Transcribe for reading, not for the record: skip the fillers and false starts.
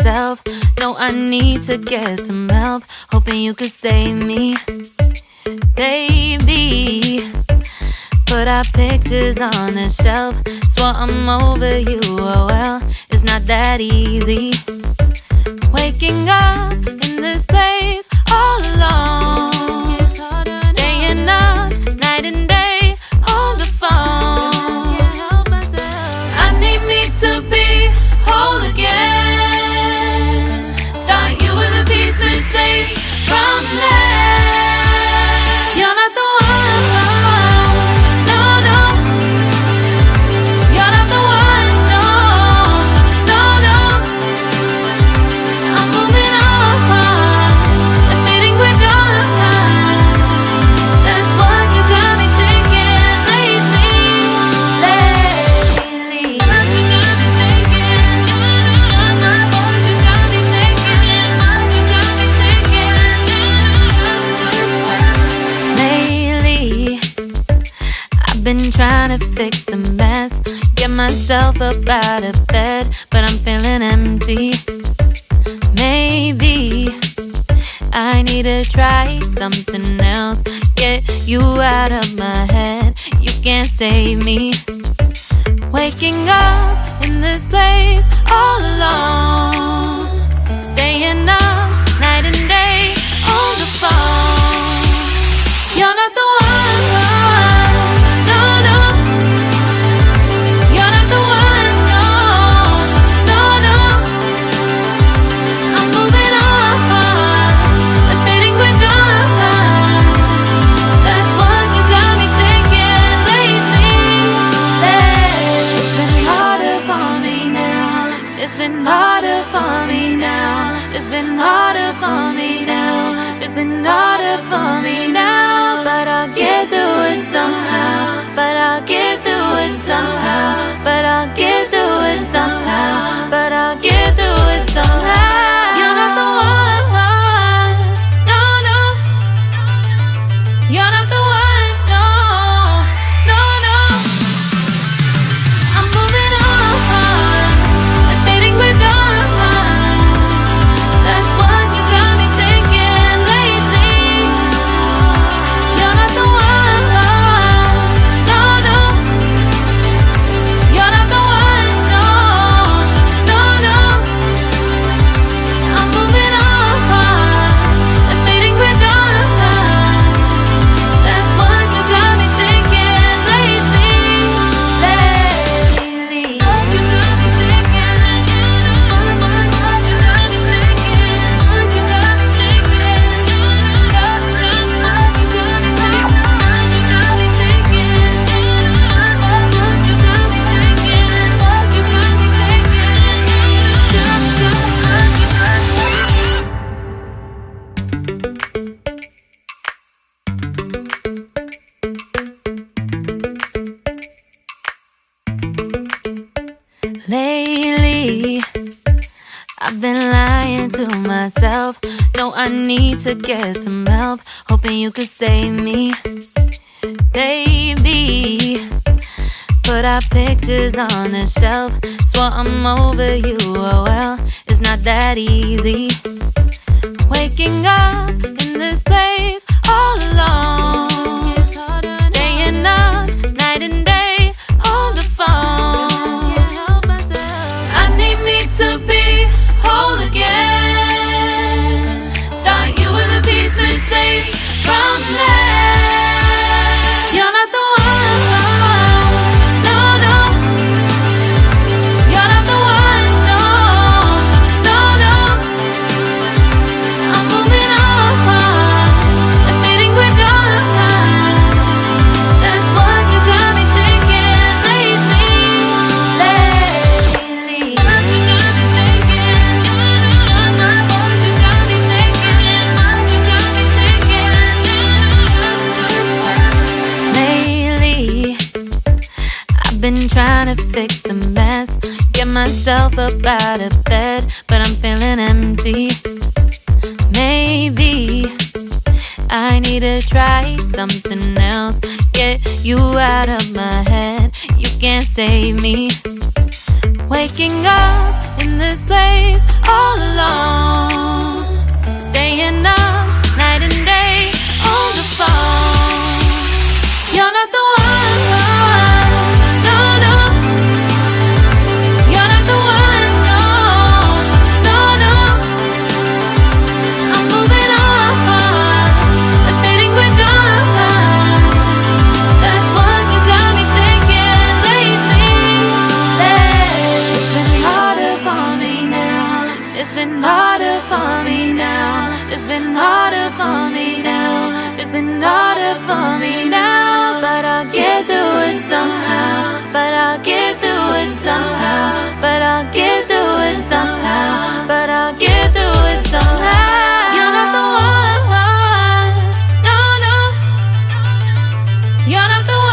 myself. No, I need to get some help. Hoping you could save me, baby. Put our pictures on the shelf. Swore I'm over you, oh well, it's not that easy. Waking up in this place all alone, staying up night and day on the phone. I need me to be whole again. Thought you were the piece missing from left. You're not the one, no, no. You're not the one, no, no, no. I'm moving on and meeting with God. That's what you got me thinking lately. What you got me thinking. What you got me thinking. What you got me thinking. Lately, I've been trying to fix the mess, get myself up out of bed, but I'm feeling empty. Maybe I need to try something else, get you out of my head. You can't save me. Waking up in this place all alone, staying up night and day on the phone. You're not the one, no, no. You're not the one, no, no, no. I'm moving on and meeting with God. That's what you got me thinking lately. It's been harder for me now. It's been harder for me now. It's been harder for me now. It's been harder for me now. But I'll get through it somehow. But I'll get through it somehow. But I'll get through it somehow. But I'll get through it somehow. You're not the one, no, no. You're not the one, no, no, no. I'm moving on and meeting with God. That's what you got me thinking lately. You're not the one, no, no. You're not the one, no, no, no. I'm moving on and meeting with God. That's what you got me thinking lately. What you got me thinking. What you got me thinking. What you got me thinking. What you got me thinking. What you got me thinking. What you got me thinking. What you got me thinking. Lately, I've been lying to myself. No, I need to get some help. Hoping you could save me, baby. Put our pictures on the shelf. Swore I'm over you, oh well, it's not that easy. Waking up in this place all alone, staying up night and day on the phone. I need me to be whole again. Thought you were the piece missing from left. You're not the one, no, no. You're not the one, no, no, no. I'm moving on and meeting with God. That's what you got me thinking lately. What you got me thinking. What you got me thinking. What you got me thinking. Lately, I've been trying to fix the mess, get myself up out of bed, but I'm feeling empty. Maybe I need to try something else, get you out of my head. You can't save me. Waking up in this place all alone, staying up night and day on the phone. You're not the one, no, no. You're not the one, no, no, no. I'm moving on, admitting we're done. That's what you got me thinking lately. It's been harder for me now. It's been harder for me now. It's been harder for me now. It's been harder for me now. But I'll get through it somehow. But I'll get through it somehow. But I'll get through it somehow. But I'll get through it somehow. You're not the one, no, no. You're not the one.